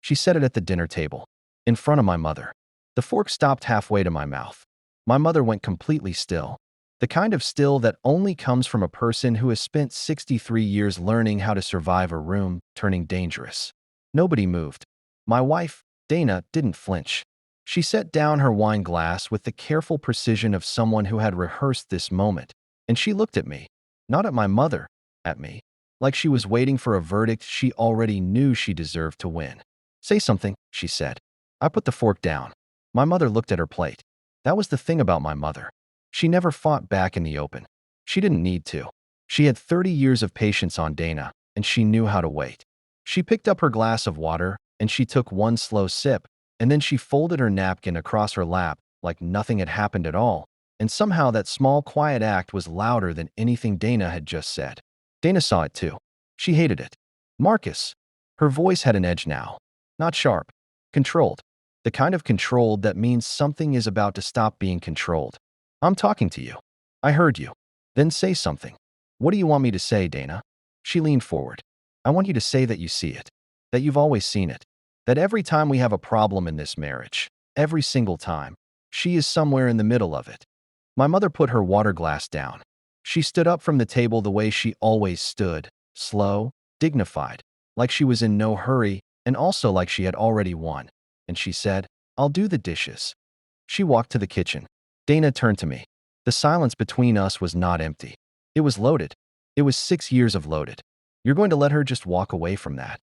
She said it at the dinner table, in front of my mother. The fork stopped halfway to my mouth. My mother went completely still. The kind of still that only comes from a person who has spent 63 years learning how to survive a room turning dangerous. Nobody moved. My wife, Dana, didn't flinch. She set down her wine glass with the careful precision of someone who had rehearsed this moment, and she looked at me, not at my mother, at me, like she was waiting for a verdict she already knew she deserved to win. "Say something," she said. I put the fork down. My mother looked at her plate. That was the thing about my mother. She never fought back in the open. She didn't need to. She had 30 years of patience on Dana, and she knew how to wait. She picked up her glass of water, and she took one slow sip, and then she folded her napkin across her lap like nothing had happened at all, and somehow that small, quiet act was louder than anything Dana had just said. Dana saw it too. She hated it. "Marcus." Her voice had an edge now. Not sharp. Controlled. The kind of controlled that means something is about to stop being controlled. "I'm talking to you. I heard you. Then say something." "What do you want me to say, Dana?" She leaned forward. "I want you to say that you see it. That you've always seen it. That every time we have a problem in this marriage, every single time, she is somewhere in the middle of it." My mother put her water glass down. She stood up from the table the way she always stood, slow, dignified, like she was in no hurry, and also like she had already won. And she said, "I'll do the dishes." She walked to the kitchen. Dana turned to me. The silence between us was not empty. It was loaded. It was 6 years of loaded. "You're going to let her just walk away from that?"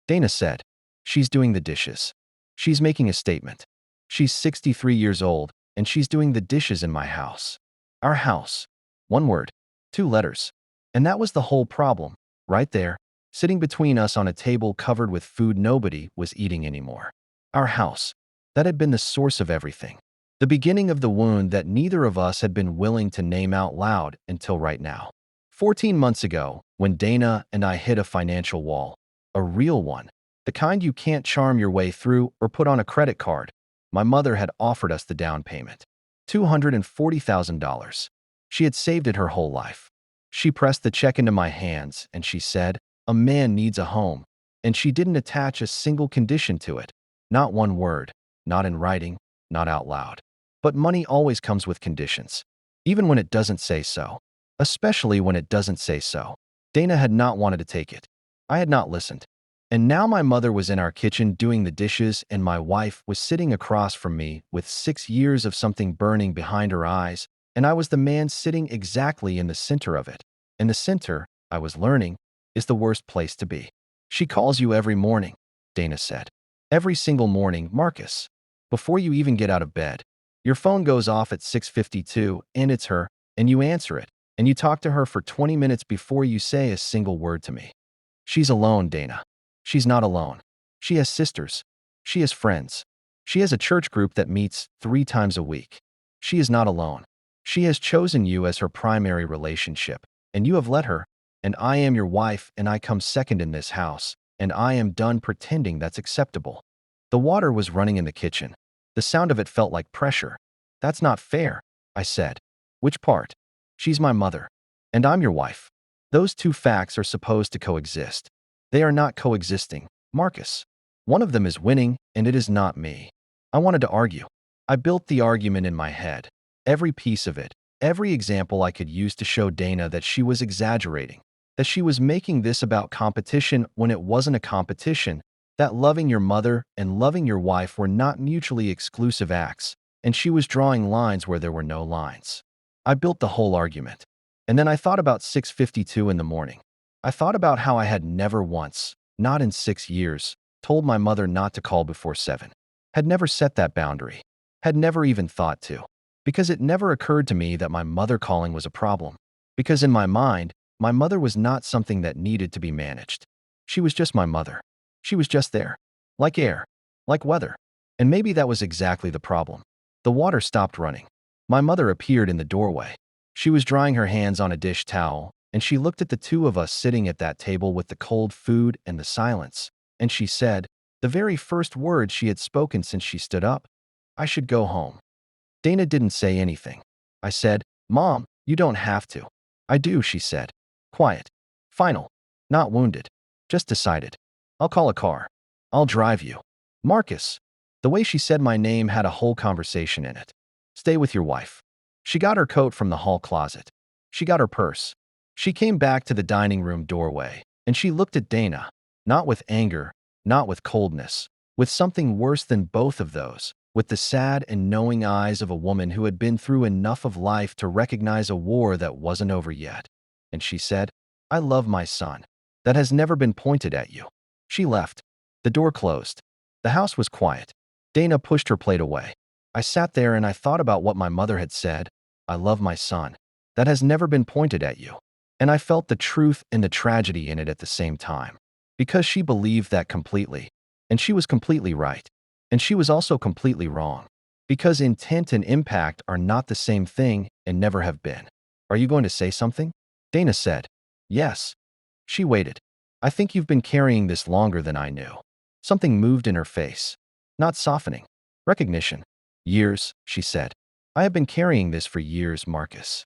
Dana said. "She's doing the dishes. She's making a statement. She's 63 years old, and she's doing the dishes in my house. Our house. One word. 2 letters. And that was the whole problem, right there, sitting between us on a table covered with food nobody was eating anymore. Our house. That had been the source of everything. The beginning of the wound that neither of us had been willing to name out loud until right now. 14 months ago, when Dana and I hit a financial wall, a real one, the kind you can't charm your way through or put on a credit card, my mother had offered us the down payment. $240,000. She had saved it her whole life. She pressed the check into my hands and she said, "A man needs a home." And she didn't attach a single condition to it. Not one word, not in writing, not out loud. But money always comes with conditions, even when it doesn't say so. Especially when it doesn't say so. Dana had not wanted to take it. I had not listened. And now my mother was in our kitchen doing the dishes and my wife was sitting across from me with 6 years of something burning behind her eyes, and I was the man sitting exactly in the center of it. And the center, I was learning, is the worst place to be. "She calls you every morning," Dana said. "Every single morning, Marcus. Before you even get out of bed. Your phone goes off at 6:52 and it's her, and you answer it, and you talk to her for 20 minutes before you say a single word to me. She's alone, Dana. She's not alone. She has sisters. She has friends. She has a church group that meets 3 times a week. She is not alone. She has chosen you as her primary relationship, and you have let her, and I am your wife and I come second in this house, and I am done pretending that's acceptable." The water was running in the kitchen. The sound of it felt like pressure. "That's not fair," I said. "Which part?" "She's my mother. And I'm your wife. Those 2 facts are supposed to coexist. They are not coexisting, Marcus. One of them is winning, and it is not me." I wanted to argue. I built the argument in my head. Every piece of it, every example I could use to show Dana that she was exaggerating, that she was making this about competition when it wasn't a competition, that loving your mother and loving your wife were not mutually exclusive acts, and she was drawing lines where there were no lines. I built the whole argument. And then I thought about 6:52 in the morning. I thought about how I had never once, not in 6 years, told my mother not to call before 7. Had never set that boundary. Had never even thought to. Because it never occurred to me that my mother calling was a problem. Because in my mind, my mother was not something that needed to be managed. She was just my mother. She was just there. Like air. Like weather. And maybe that was exactly the problem. The water stopped running. My mother appeared in the doorway. She was drying her hands on a dish towel, and she looked at the 2 of us sitting at that table with the cold food and the silence, and she said, the very first words she had spoken since she stood up, "I should go home." Dana didn't say anything. I said, "Mom, you don't have to." "I do," she said. Quiet. Final. Not wounded. Just decided. "I'll call a car. I'll drive you." Marcus. The way she said my name had a whole conversation in it. Stay with your wife. She got her coat from the hall closet. She got her purse. She came back to the dining room doorway, and she looked at Dana, not with anger, not with coldness, with something worse than both of those, with the sad and knowing eyes of a woman who had been through enough of life to recognize a war that wasn't over yet. And she said, I love my son. That has never been pointed at you. She left. The door closed. The house was quiet. Dana pushed her plate away. I sat there and I thought about what my mother had said. I love my son. That has never been pointed at you. And I felt the truth and the tragedy in it at the same time. Because she believed that completely. And she was completely right. And she was also completely wrong. Because intent and impact are not the same thing and never have been. Are you going to say something? Dana said. Yes. She waited. I think you've been carrying this longer than I knew. Something moved in her face. Not softening. Recognition. Years, she said. I have been carrying this for years, Marcus.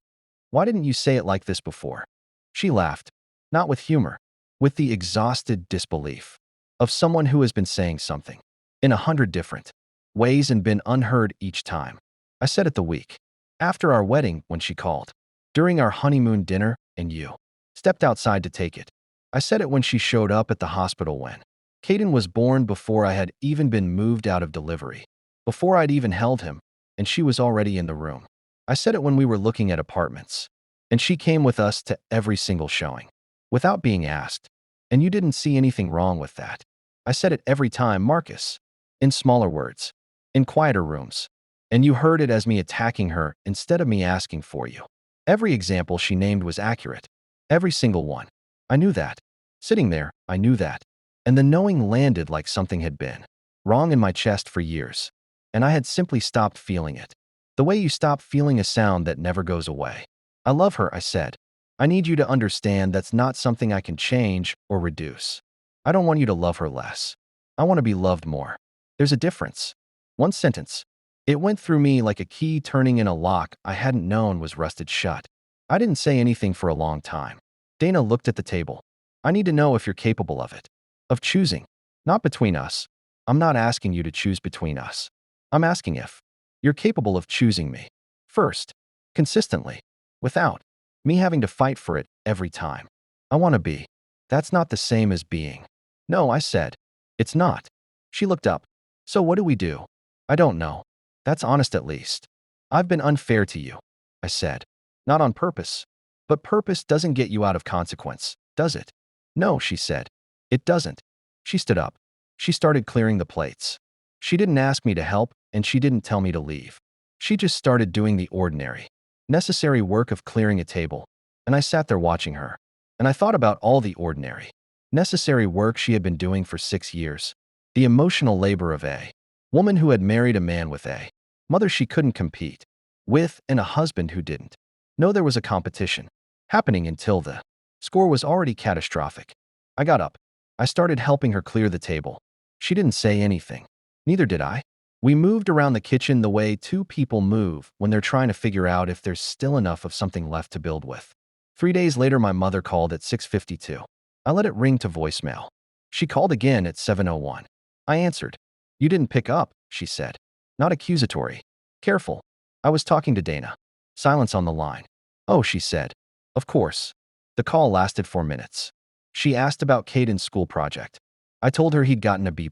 Why didn't you say it like this before? She laughed. Not with humor. With the exhausted disbelief of someone who has been saying something in 100 different ways and been unheard each time. I said it the week after our wedding when she called. During our honeymoon dinner and you stepped outside to take it. I said it when she showed up at the hospital when Caden was born, before I had even been moved out of delivery, before I'd even held him, and she was already in the room. I said it when we were looking at apartments, and she came with us to every single showing, without being asked, and you didn't see anything wrong with that. I said it every time, Marcus, in smaller words, in quieter rooms, and you heard it as me attacking her instead of me asking for you. Every example she named was accurate. Every single one. I knew that. Sitting there, I knew that. And the knowing landed like something had been wrong in my chest for years. And I had simply stopped feeling it. The way you stop feeling a sound that never goes away. I love her, I said. I need you to understand that's not something I can change or reduce. I don't want you to love her less. I want to be loved more. There's a difference. One sentence. It went through me like a key turning in a lock I hadn't known was rusted shut. I didn't say anything for a long time. Dana looked at the table. I need to know if you're capable of it. Of choosing. Not between us. I'm not asking you to choose between us. I'm asking if you're capable of choosing me. First. Consistently. Without me having to fight for it every time. I want to be. That's not the same as being. No, I said. It's not. She looked up. So what do we do? I don't know. That's honest at least. I've been unfair to you. I said. Not on purpose. But purpose doesn't get you out of consequence, does it? No, she said. It doesn't. She stood up. She started clearing the plates. She didn't ask me to help, and she didn't tell me to leave. She just started doing the ordinary, necessary work of clearing a table, and I sat there watching her. And I thought about all the ordinary, necessary work she had been doing for 6 years. The emotional labor of a woman who had married a man with a mother she couldn't compete with and a husband who didn't know there was a competition happening until the score was already catastrophic. I got up. I started helping her clear the table. She didn't say anything. Neither did I. We moved around the kitchen the way two people move when they're trying to figure out if there's still enough of something left to build with. 3 days later, my mother called at 6:52. I let it ring to voicemail. She called again at 7:01. I answered. You didn't pick up, she said. Not accusatory. Careful. I was talking to Dana. Silence on the line. Oh, she said. Of course. The call lasted 4 minutes. She asked about Caden's school project. I told her he'd gotten a B+.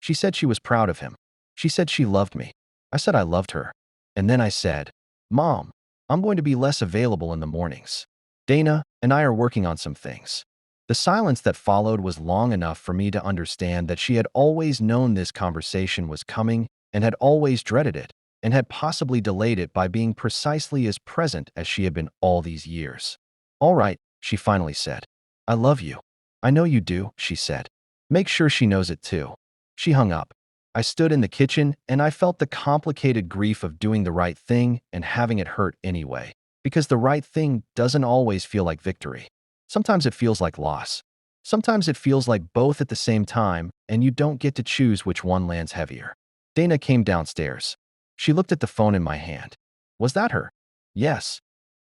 She said she was proud of him. She said she loved me. I said I loved her. And then I said, Mom, I'm going to be less available in the mornings. Dana and I are working on some things. The silence that followed was long enough for me to understand that she had always known this conversation was coming and had always dreaded it and had possibly delayed it by being precisely as present as she had been all these years. All right, she finally said. I love you. I know you do, she said. Make sure she knows it too. She hung up. I stood in the kitchen and I felt the complicated grief of doing the right thing and having it hurt anyway, because the right thing doesn't always feel like victory. Sometimes it feels like loss. Sometimes it feels like both at the same time, and you don't get to choose which one lands heavier. Dana came downstairs. She looked at the phone in my hand. Was that her? Yes.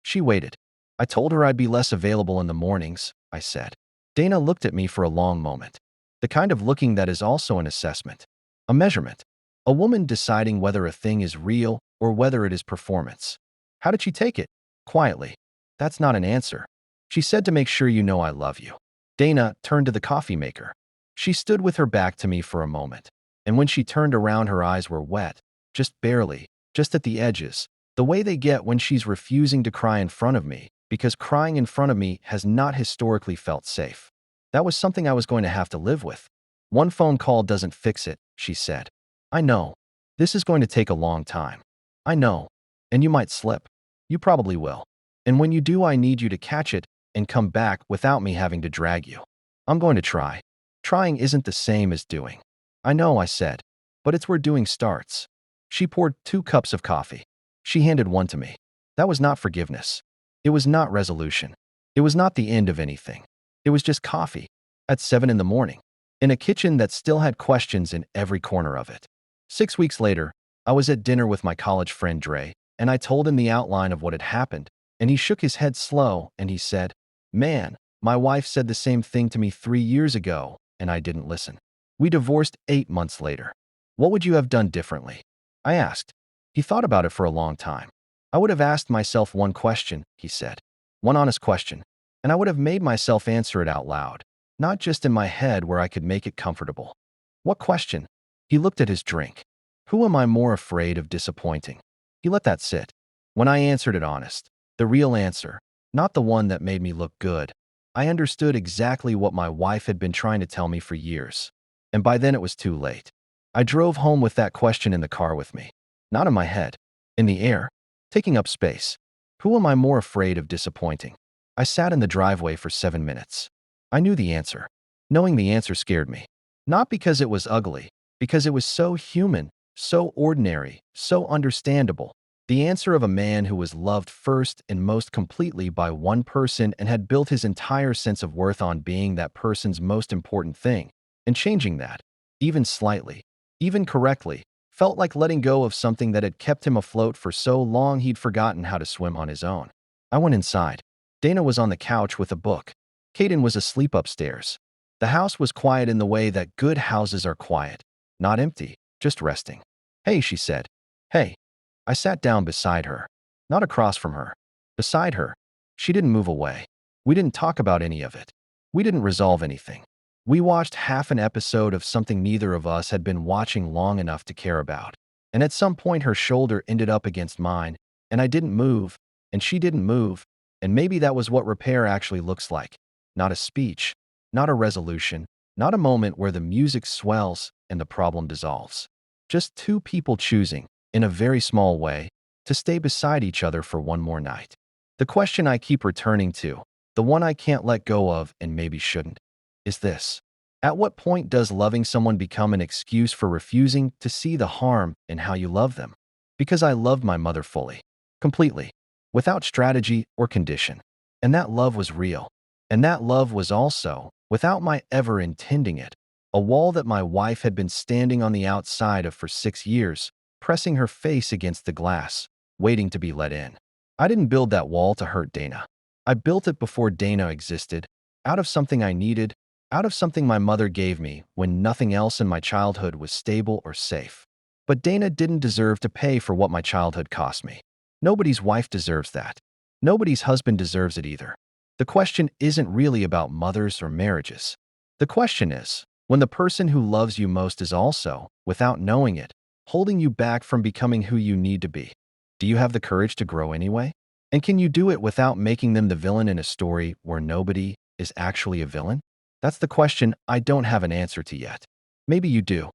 She waited. I told her I'd be less available in the mornings, I said. Dana looked at me for a long moment. The kind of looking that is also an assessment. A measurement. A woman deciding whether a thing is real or whether it is performance. How did she take it? Quietly. That's not an answer. She said to make sure you know I love you. Dana turned to the coffee maker. She stood with her back to me for a moment, and when she turned around her eyes were wet, just barely, just at the edges, the way they get when she's refusing to cry in front of me, because crying in front of me has not historically felt safe. That was something I was going to have to live with. One phone call doesn't fix it, she said. I know. This is going to take a long time. I know. And you might slip. You probably will. And when you do, I need you to catch it and come back without me having to drag you. I'm going to try. Trying isn't the same as doing. I know, I said, but it's where doing starts. She poured 2 cups of coffee. She handed one to me. That was not forgiveness. It was not resolution. It was not the end of anything. It was just coffee. At 7 in the morning. In a kitchen that still had questions in every corner of it. 6 weeks later, I was at dinner with my college friend Dre, and I told him the outline of what had happened, and he shook his head slow, and he said, "Man, my wife said the same thing to me 3 years ago, and I didn't listen. We divorced 8 months later. What would you have done differently?" I asked. He thought about it for a long time. I would have asked myself one question, he said. One honest question, and I would have made myself answer it out loud, not just in my head where I could make it comfortable. What question? He looked at his drink. Who am I more afraid of disappointing? He let that sit. When I answered it honest, the real answer, not the one that made me look good, I understood exactly what my wife had been trying to tell me for years. And by then it was too late. I drove home with that question in the car with me. Not in my head. In the air. Taking up space. Who am I more afraid of disappointing? I sat in the driveway for 7 minutes. I knew the answer. Knowing the answer scared me. Not because it was ugly, because it was so human, so ordinary, so understandable. The answer of a man who was loved first and most completely by one person and had built his entire sense of worth on being that person's most important thing. And changing that, even slightly, even correctly, felt like letting go of something that had kept him afloat for so long he'd forgotten how to swim on his own. I went inside. Dana was on the couch with a book. Caden was asleep upstairs. The house was quiet in the way that good houses are quiet. Not empty, just resting. Hey, she said. Hey. I sat down beside her. Not across from her. Beside her. She didn't move away. We didn't talk about any of it. We didn't resolve anything. We watched half an episode of something neither of us had been watching long enough to care about. And at some point her shoulder ended up against mine, and I didn't move, and she didn't move, and maybe that was what repair actually looks like. Not a speech, not a resolution, not a moment where the music swells and the problem dissolves. Just 2 people choosing, in a very small way, to stay beside each other for one more night. The question I keep returning to, the one I can't let go of and maybe shouldn't, is this. At what point does loving someone become an excuse for refusing to see the harm in how you love them? Because I loved my mother fully, completely, without strategy or condition. And that love was real. And that love was also, without my ever intending it, a wall that my wife had been standing on the outside of for 6 years, pressing her face against the glass, waiting to be let in. I didn't build that wall to hurt Dana. I built it before Dana existed, out of something I needed, out of something my mother gave me when nothing else in my childhood was stable or safe. But Dana didn't deserve to pay for what my childhood cost me. Nobody's wife deserves that. Nobody's husband deserves it either. The question isn't really about mothers or marriages. The question is, when the person who loves you most is also, without knowing it, holding you back from becoming who you need to be, do you have the courage to grow anyway? And can you do it without making them the villain in a story where nobody is actually a villain? That's the question I don't have an answer to yet. Maybe you do.